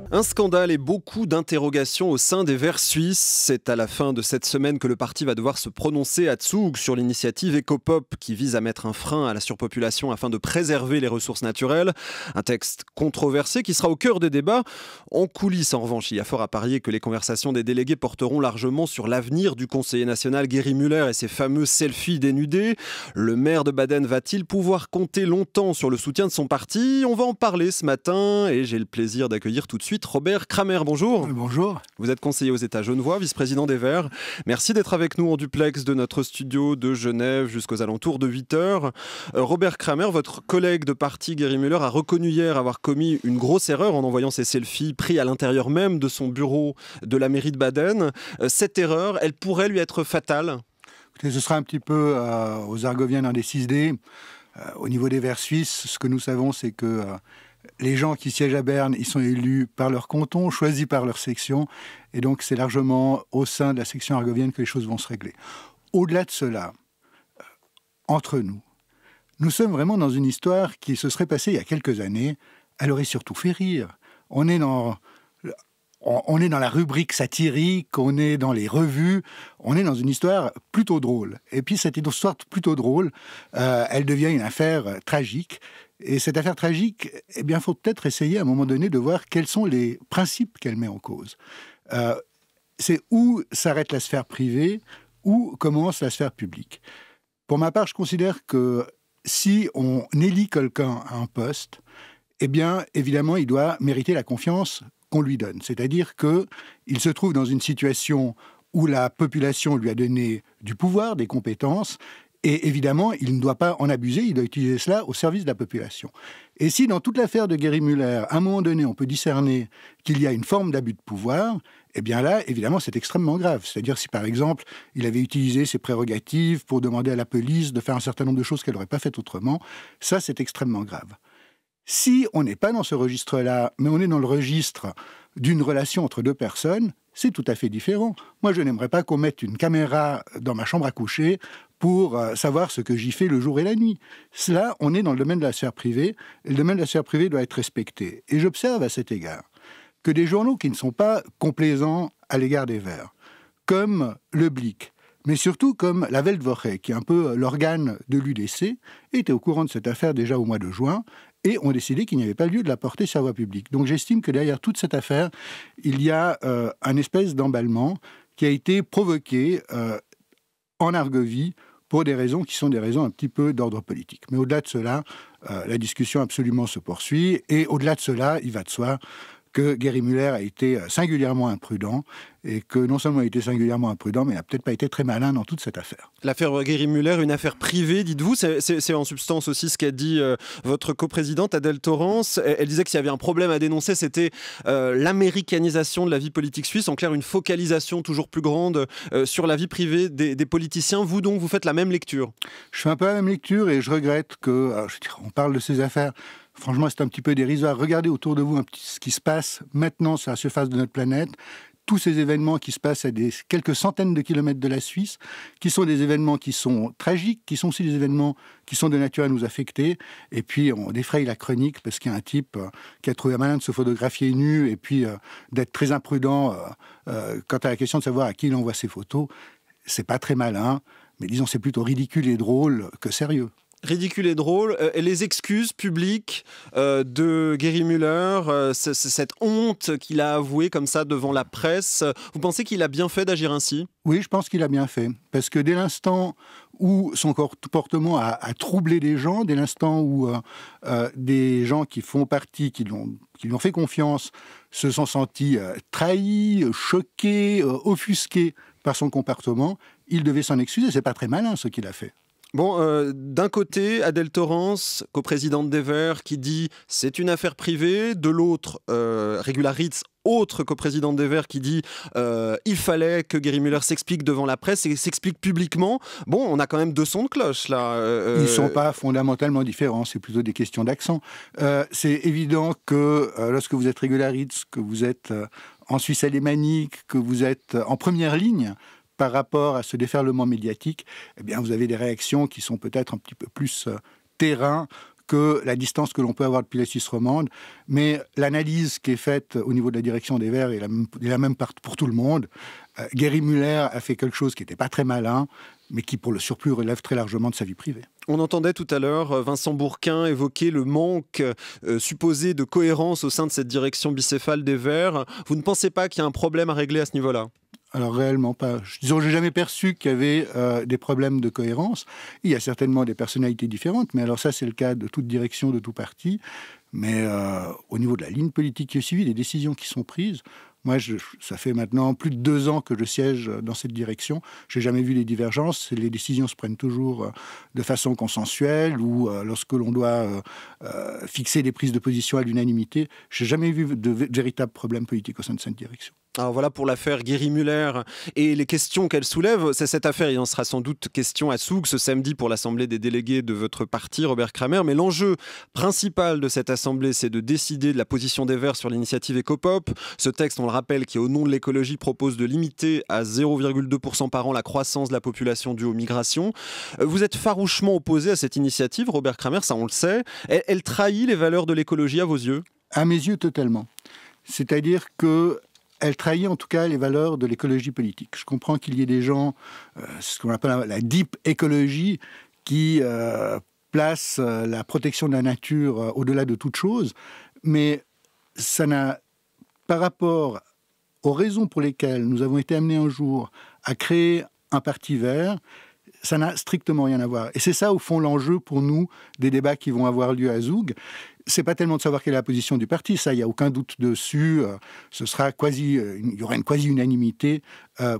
Un scandale et beaucoup d'interrogations au sein des Verts suisses. C'est à la fin de cette semaine que le parti va devoir se prononcer à Zug sur l'initiative Ecopop qui vise à mettre un frein à la surpopulation afin de préserver les ressources naturelles. Un texte controversé qui sera au cœur des débats. En coulisses, en revanche, il y a fort à parier que les conversations des délégués porteront largement sur l'avenir du conseiller national Gary Müller et ses fameux selfies dénudés. Le maire de Baden va-t-il pouvoir compter longtemps sur le soutien de son parti? On va en parler ce matin et j'ai le plaisir d'accueillir tout de suite Robert Kramer, bonjour. Bonjour. Vous êtes conseiller aux États genevois, vice-président des Verts. Merci d'être avec nous en duplex de notre studio de Genève jusqu'aux alentours de 8h. Robert Kramer, votre collègue de parti Gary Müller a reconnu hier avoir commis une grosse erreur en envoyant ses selfies pris à l'intérieur même de son bureau de la mairie de Baden. Cette erreur, elle pourrait lui être fatale? Écoutez, ce sera un petit peu aux Argoviennes indécisés. Au niveau des Verts suisses, ce que nous savons, c'est que les gens qui siègent à Berne, ils sont élus par leur canton, choisis par leur section, et donc c'est largement au sein de la section argovienne que les choses vont se régler. Au-delà de cela, entre nous, nous sommes vraiment dans une histoire qui se serait passée il y a quelques années. Elle aurait surtout fait rire. On est dans la rubrique satirique, on est dans les revues, on est dans une histoire plutôt drôle. Et puis cette histoire plutôt drôle, elle devient une affaire tragique. Et cette affaire tragique, eh bien, il faut peut-être essayer à un moment donné de voir quels sont les principes qu'elle met en cause. C'est où s'arrête la sphère privée, où commence la sphère publique. Pour ma part, je considère que si on élit quelqu'un à un poste, eh bien, évidemment, il doit mériter la confiance qu'on lui donne. C'est-à-dire qu'il se trouve dans une situation où la population lui a donné du pouvoir, des compétences, et évidemment, il ne doit pas en abuser, il doit utiliser cela au service de la population. Et si dans toute l'affaire de Gary Müller, à un moment donné, on peut discerner qu'il y a une forme d'abus de pouvoir, eh bien là, évidemment, c'est extrêmement grave. C'est-à-dire si, par exemple, il avait utilisé ses prérogatives pour demander à la police de faire un certain nombre de choses qu'elle n'aurait pas faites autrement, ça, c'est extrêmement grave. Si on n'est pas dans ce registre-là, mais on est dans le registre d'une relation entre deux personnes, c'est tout à fait différent. Moi, je n'aimerais pas qu'on mette une caméra dans ma chambre à coucher pour savoir ce que j'y fais le jour et la nuit. Cela, on est dans le domaine de la sphère privée, et le domaine de la sphère privée doit être respecté. Et j'observe à cet égard que des journaux qui ne sont pas complaisants à l'égard des Verts, comme Le Blick, mais surtout comme la Weltwoche, qui est un peu l'organe de l'UDC, étaient au courant de cette affaire déjà au mois de juin, et ont décidé qu'il n'y avait pas lieu de la porter sur la voie publique. Donc j'estime que derrière toute cette affaire, il y a un espèce d'emballement qui a été provoqué en Argovie pour des raisons qui sont des raisons un petit peu d'ordre politique. Mais au-delà de cela, la discussion absolument se poursuit, et au-delà de cela, il va de soi que Gary Müller a été singulièrement imprudent, et que non seulement il a été singulièrement imprudent, mais il n'a peut-être pas été très malin dans toute cette affaire. L'affaire Gary Müller, une affaire privée, dites-vous, c'est en substance aussi ce qu'a dit votre coprésidente Adèle Torrance. Elle disait que s'il y avait un problème à dénoncer, c'était l'américanisation de la vie politique suisse, en clair une focalisation toujours plus grande sur la vie privée des politiciens. Vous donc, vous faites la même lecture? Je fais un peu la même lecture et je regrette on parle de ces affaires. Franchement, c'est un petit peu dérisoire. Regardez autour de vous ce qui se passe maintenant sur la surface de notre planète. Tous ces événements qui se passent à quelques centaines de kilomètres de la Suisse, qui sont des événements qui sont tragiques, qui sont aussi des événements qui sont de nature à nous affecter. Et puis, on défraye la chronique parce qu'il y a un type qui a trouvé un malin de se photographier nu et puis d'être très imprudent quant à la question de savoir à qui il envoie ses photos. C'est pas très malin, mais disons, c'est plutôt ridicule et drôle que sérieux. Ridicule et drôle. Les excuses publiques de Gary Müller, cette honte qu'il a avouée comme ça devant la presse, vous pensez qu'il a bien fait d'agir ainsi? Oui, je pense qu'il a bien fait. Parce que dès l'instant où son comportement a troublé des gens, dès l'instant où des gens qui font partie, qui lui ont fait confiance, se sont sentis trahis, choqués, offusqués par son comportement, il devait s'en excuser. C'est pas très malin ce qu'il a fait. Bon, d'un côté, Adèle Torrance, coprésidente des Verts, qui dit « c'est une affaire privée », de l'autre, Regula Ritz, autre coprésidente des Verts, qui dit il fallait que Gary Müller s'explique devant la presse et s'explique publiquement. Bon, on a quand même deux sons de cloche, là. Ils ne sont pas fondamentalement différents, c'est plutôt des questions d'accent. C'est évident que lorsque vous êtes Regula Ritz, que vous êtes en Suisse alémanique, que vous êtes en première ligne par rapport à ce déferlement médiatique, eh bien, vous avez des réactions qui sont peut-être un petit peu plus terrain que la distance que l'on peut avoir depuis la Suisse romande, mais l'analyse qui est faite au niveau de la direction des Verts est la même pour tout le monde. Gary Müller a fait quelque chose qui n'était pas très malin, mais qui, pour le surplus, relève très largement de sa vie privée. On entendait tout à l'heure Vincent Bourquin évoquer le manque supposé de cohérence au sein de cette direction bicéphale des Verts. Vous ne pensez pas qu'il y a un problème à régler à ce niveau-là ? Alors réellement pas. Disons, j'ai jamais perçu qu'il y avait des problèmes de cohérence. Il y a certainement des personnalités différentes, mais alors ça c'est le cas de toute direction, de tout parti. Mais au niveau de la ligne politique qui est suivie, des décisions qui sont prises, moi ça fait maintenant plus de 2 ans que je siège dans cette direction. J'ai jamais vu les divergences. Les décisions se prennent toujours de façon consensuelle ou lorsque l'on doit fixer des prises de position à l'unanimité. J'ai jamais vu de véritables problèmes politiques au sein de cette direction. Alors voilà pour l'affaire Gary Müller et les questions qu'elle soulève. C'est cette affaire, il en sera sans doute question à Zug ce samedi pour l'Assemblée des délégués de votre parti, Robert Kramer. Mais l'enjeu principal de cette Assemblée, c'est de décider de la position des Verts sur l'initiative Ecopop. Ce texte, on le rappelle, qui au nom de l'écologie propose de limiter à 0,2% par an la croissance de la population due aux migrations. Vous êtes farouchement opposé à cette initiative, Robert Kramer, ça on le sait. Elle trahit les valeurs de l'écologie à vos yeux ? À mes yeux, totalement. C'est-à-dire que elle trahit en tout cas les valeurs de l'écologie politique. Je comprends qu'il y ait des gens, ce qu'on appelle la deep écologie, qui placent la protection de la nature au-delà de toute chose, mais ça n'a, par rapport aux raisons pour lesquelles nous avons été amenés un jour à créer un parti vert, ça n'a strictement rien à voir. Et c'est ça, au fond, l'enjeu pour nous des débats qui vont avoir lieu à Zug. C'est pas tellement de savoir quelle est la position du parti, ça, il n'y a aucun doute dessus. Il y aura une quasi-unanimité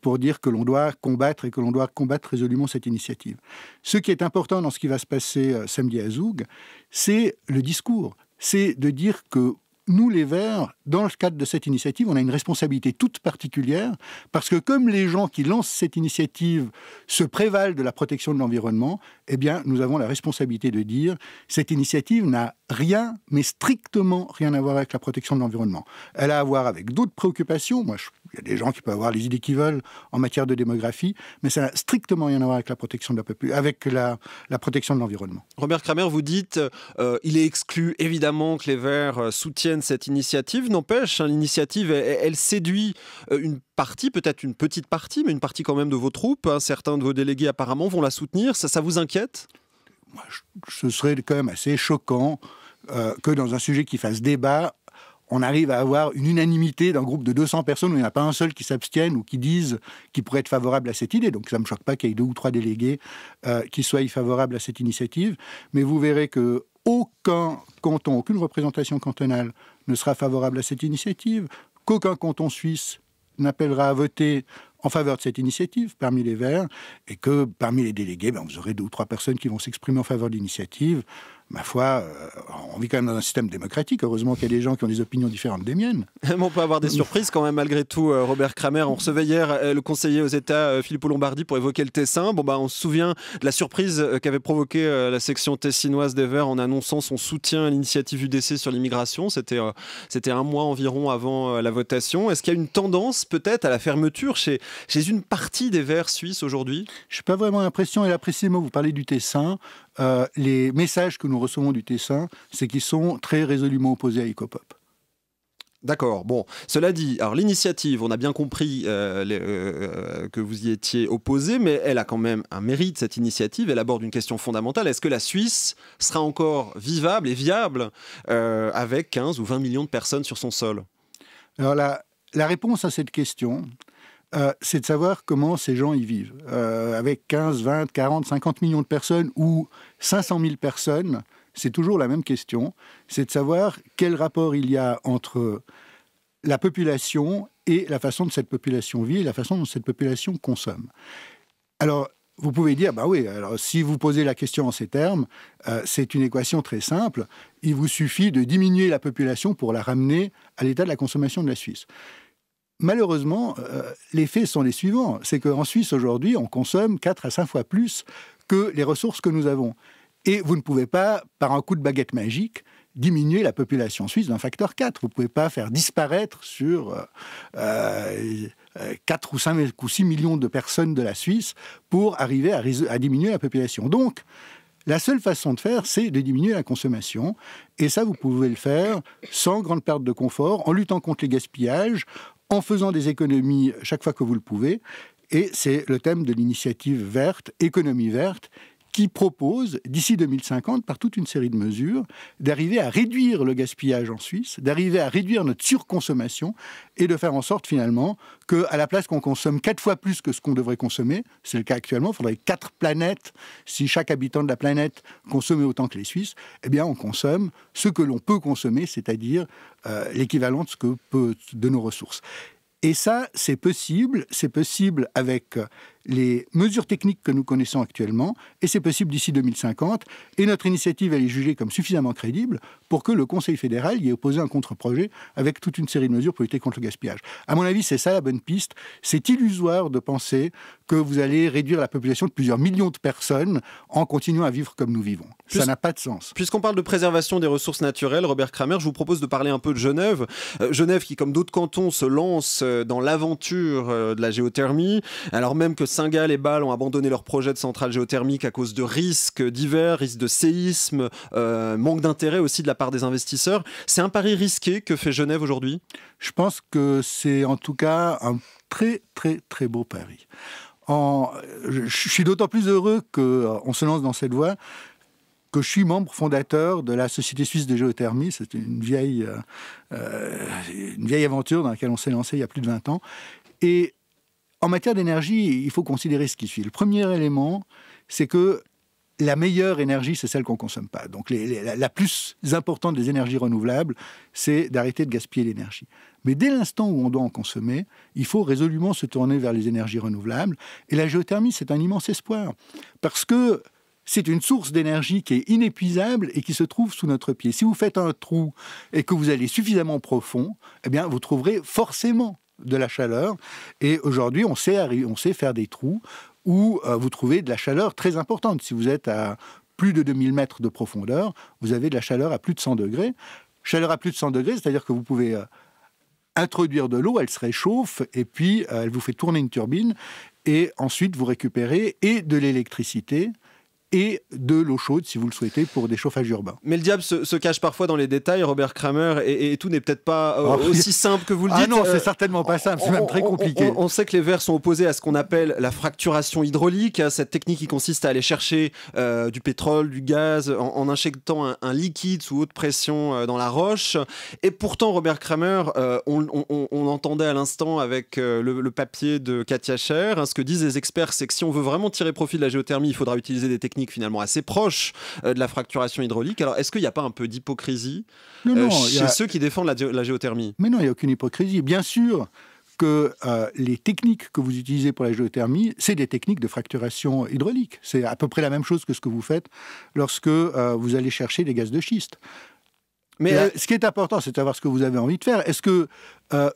pour dire que l'on doit combattre et que l'on doit combattre résolument cette initiative. Ce qui est important dans ce qui va se passer samedi à Zug, c'est le discours. C'est de dire que nous, les Verts, dans le cadre de cette initiative, on a une responsabilité toute particulière parce que comme les gens qui lancent cette initiative se prévalent de la protection de l'environnement, eh bien, nous avons la responsabilité de dire cette initiative n'a rien, mais strictement rien à voir avec la protection de l'environnement. Elle a à voir avec d'autres préoccupations. Il y a des gens qui peuvent avoir les idées qu'ils veulent en matière de démographie, mais ça n'a strictement rien à voir avec la protection la protection de l'environnement. Robert Kramer, vous dites il est exclu évidemment que les Verts soutiennent cette initiative. N'empêche, l'initiative, elle séduit une partie, peut-être une petite partie, mais une partie quand même de vos troupes. Certains de vos délégués apparemment vont la soutenir. Ça vous inquiète ? Moi, ce serait quand même assez choquant que dans un sujet qui fasse débat, on arrive à avoir une unanimité d'un groupe de 200 personnes où il n'y en a pas un seul qui s'abstienne ou qui disent qu'ils pourraient être favorables à cette idée. Donc ça ne me choque pas qu'il y ait 2 ou 3 délégués qui soient favorables à cette initiative. Mais vous verrez qu'aucun canton, aucune représentation cantonale ne sera favorable à cette initiative, qu'aucun canton suisse n'appellera à voter en faveur de cette initiative parmi les Verts, et que parmi les délégués, vous aurez 2 ou 3 personnes qui vont s'exprimer en faveur de l'initiative. Ma foi, on vit quand même dans un système démocratique. Heureusement qu'il y a des gens qui ont des opinions différentes des miennes. On peut avoir des surprises quand même malgré tout, Robert Kramer. On recevait hier le conseiller aux États, Philippe Lombardi, pour évoquer le Tessin. On se souvient de la surprise qu'avait provoqué la section tessinoise des Verts en annonçant son soutien à l'initiative UDC sur l'immigration. C'était 1 mois environ avant la votation. Est-ce qu'il y a une tendance peut-être à la fermeture chez une partie des Verts suisses aujourd'hui ? Je n'ai pas vraiment l'impression, et là précisément vous parlez du Tessin, les messages que nous recevons du Tessin, c'est qu'ils sont très résolument opposés à Ecopop. D'accord. Bon, cela dit, alors l'initiative, on a bien compris que vous y étiez opposé, mais elle a quand même un mérite, cette initiative. Elle aborde une question fondamentale. Est-ce que la Suisse sera encore vivable et viable avec 15 ou 20 millions de personnes sur son sol ? Alors la réponse à cette question, c'est de savoir comment ces gens y vivent. Avec 15, 20, 40, 50 millions de personnes ou 500 000 personnes, c'est toujours la même question. C'est de savoir quel rapport il y a entre la population et la façon dont cette population vit et la façon dont cette population consomme. Alors, vous pouvez dire, oui, alors si vous posez la question en ces termes, c'est une équation très simple. Il vous suffit de diminuer la population pour la ramener à l'état de la consommation de la Suisse. Malheureusement, les faits sont les suivants. C'est qu'en Suisse, aujourd'hui, on consomme 4 à 5 fois plus que les ressources que nous avons. Et vous ne pouvez pas, par un coup de baguette magique, diminuer la population suisse d'un facteur 4. Vous ne pouvez pas faire disparaître sur 4 ou 5 ou 6 millions de personnes de la Suisse pour arriver à diminuer la population. Donc, La seule façon de faire, c'est de diminuer la consommation. Et ça, vous pouvez le faire sans grande perte de confort, en luttant contre les gaspillages, en faisant des économies chaque fois que vous le pouvez. Et c'est le thème de l'initiative verte, économie verte, qui propose, d'ici 2050, par toute une série de mesures, d'arriver à réduire le gaspillage en Suisse, d'arriver à réduire notre surconsommation et de faire en sorte, finalement, qu'à la place qu'on consomme 4 fois plus que ce qu'on devrait consommer, c'est le cas actuellement, il faudrait 4 planètes, si chaque habitant de la planète consommait autant que les Suisses, eh bien, on consomme ce que l'on peut consommer, c'est-à-dire l'équivalent de nos ressources. Et ça, c'est possible avec les mesures techniques que nous connaissons actuellement, et c'est possible d'ici 2050, et notre initiative, elle est jugée comme suffisamment crédible pour que le Conseil fédéral y ait opposé un contre-projet avec toute une série de mesures pour lutter contre le gaspillage. À mon avis, c'est ça la bonne piste. C'est illusoire de penser que vous allez réduire la population de plusieurs millions de personnes en continuant à vivre comme nous vivons. Ça n'a pas de sens. Puisqu'on parle de préservation des ressources naturelles, Robert Kramer, je vous propose de parler un peu de Genève. Genève qui, comme d'autres cantons, se lance dans l'aventure de la géothermie, alors même que Saint-Gall et Bâle ont abandonné leur projet de centrale géothermique à cause de risques divers, risques de séisme, manque d'intérêt aussi de la part des investisseurs. C'est un pari risqué que fait Genève aujourd'hui ? Je pense que c'est en tout cas un très très très beau pari. Je suis d'autant plus heureux qu'on se lance dans cette voie que je suis membre fondateur de la Société suisse de géothermie. C'est une vieille aventure dans laquelle on s'est lancé il y a plus de 20 ans. Et en matière d'énergie, il faut considérer ce qui suit. Le premier élément, c'est que la meilleure énergie, c'est celle qu'on ne consomme pas. Donc la plus importante des énergies renouvelables, c'est d'arrêter de gaspiller l'énergie. Mais dès l'instant où on doit en consommer, il faut résolument se tourner vers les énergies renouvelables. Et la géothermie, c'est un immense espoir. Parce que c'est une source d'énergie qui est inépuisable et qui se trouve sous notre pied. Si vous faites un trou et que vous allez suffisamment profond, eh bien, vous trouverez forcément de la chaleur. Et aujourd'hui, on sait faire des trous où vous trouvez de la chaleur très importante. Si vous êtes à plus de 2000 mètres de profondeur, vous avez de la chaleur à plus de 100 degrés. Chaleur à plus de 100 degrés, c'est-à-dire que vous pouvez introduire de l'eau, elle se réchauffe, et puis elle vous fait tourner une turbine, et ensuite vous récupérez et de l'électricité, et de l'eau chaude, si vous le souhaitez, pour des chauffages urbains. Mais le diable se cache parfois dans les détails, Robert Kramer, et tout n'est peut-être pas aussi simple que vous le dites. Ah non, c'est certainement pas simple, c'est même très compliqué. On sait que les Verts sont opposés à ce qu'on appelle la fracturation hydraulique, cette technique qui consiste à aller chercher du pétrole, du gaz, en injectant un liquide sous haute pression dans la roche. Et pourtant, Robert Kramer, on entendait à l'instant avec le papier de Katia Scher, ce que disent les experts, c'est que si on veut vraiment tirer profit de la géothermie, il faudra utiliser des techniques finalement assez proches de la fracturation hydraulique. Alors, est-ce qu'il n'y a pas un peu d'hypocrisie chez ceux qui défendent la géothermie ? Mais non, il n'y a aucune hypocrisie. Bien sûr que les techniques que vous utilisez pour la géothermie, c'est des techniques de fracturation hydraulique. C'est à peu près la même chose que ce que vous faites lorsque vous allez chercher des gaz de schiste. Mais ce qui est important, c'est de savoir ce que vous avez envie de faire. Est-ce que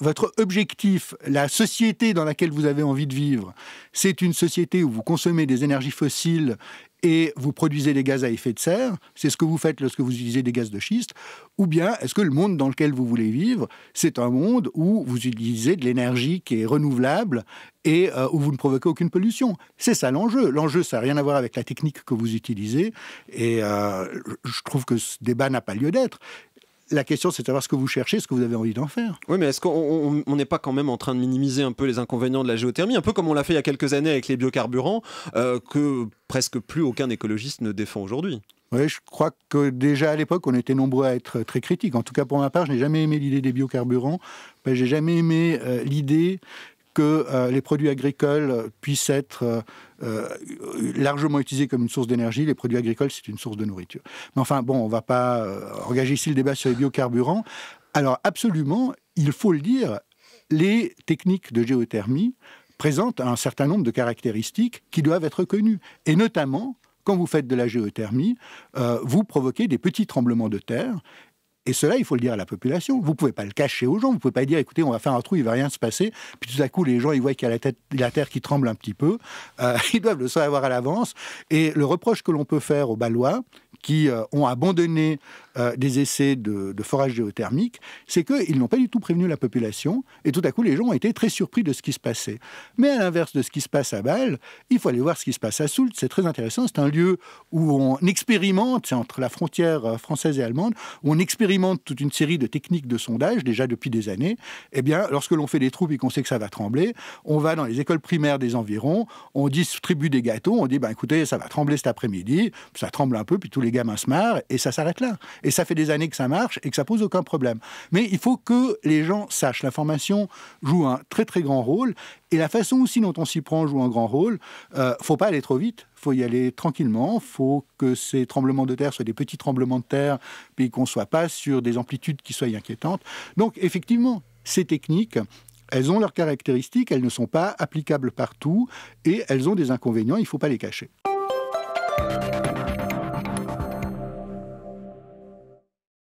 votre objectif, la société dans laquelle vous avez envie de vivre, c'est une société où vous consommez des énergies fossiles et vous produisez des gaz à effet de serre, c'est ce que vous faites lorsque vous utilisez des gaz de schiste, ou bien est-ce que le monde dans lequel vous voulez vivre, c'est un monde où vous utilisez de l'énergie qui est renouvelable et où vous ne provoquez aucune pollution. C'est ça l'enjeu. L'enjeu, ça n'a rien à voir avec la technique que vous utilisez, et je trouve que ce débat n'a pas lieu d'être. La question, c'est de savoir ce que vous cherchez, ce que vous avez envie d'en faire. Oui, mais est-ce qu'on n'est pas quand même en train de minimiser un peu les inconvénients de la géothermie, un peu comme on l'a fait il y a quelques années avec les biocarburants, que presque plus aucun écologiste ne défend aujourd'hui ? Oui, je crois que déjà à l'époque, on était nombreux à être très critiques. En tout cas, pour ma part, je n'ai jamais aimé l'idée des biocarburants. Je n'ai jamais aimé l'idée que les produits agricoles puissent être largement utilisés comme une source d'énergie. Les produits agricoles, c'est une source de nourriture. Mais enfin, bon, on ne va pas engager ici le débat sur les biocarburants. Alors, absolument, il faut le dire, les techniques de géothermie présentent un certain nombre de caractéristiques qui doivent être connues. Et notamment, quand vous faites de la géothermie, vous provoquez des petits tremblements de terre. Et cela, il faut le dire à la population. Vous ne pouvez pas le cacher aux gens. Vous ne pouvez pas dire, écoutez, on va faire un trou, il ne va rien se passer. Puis tout à coup, les gens, ils voient qu'il y a la terre qui tremble un petit peu. Ils doivent le savoir à l'avance. Et le reproche que l'on peut faire aux Bâlois, qui ont abandonné des essais de forage géothermique, c'est qu'ils n'ont pas du tout prévenu la population. Et tout à coup, les gens ont été très surpris de ce qui se passait. Mais à l'inverse de ce qui se passe à Bâle, il faut aller voir ce qui se passe à Soult. C'est très intéressant. C'est un lieu où on expérimente, c'est entre la frontière française et allemande, où on expérimente toute une série de techniques de sondage, déjà depuis des années. Eh bien, lorsque l'on fait des trous et qu'on sait que ça va trembler, on va dans les écoles primaires des environs, on distribue des gâteaux, on dit, écoutez, ça va trembler cet après-midi, ça tremble un peu, puis tous les gamins se marrent, et ça s'arrête là. Et ça fait des années que ça marche et que ça pose aucun problème. Mais il faut que les gens sachent. L'information joue un très très grand rôle, et la façon aussi dont on s'y prend joue un grand rôle. Faut pas aller trop vite, faut y aller tranquillement, faut que ces tremblements de terre soient des petits tremblements de terre, puis qu'on soit pas sur des amplitudes qui soient inquiétantes. Donc effectivement, ces techniques, elles ont leurs caractéristiques, elles ne sont pas applicables partout, et elles ont des inconvénients, il ne faut pas les cacher.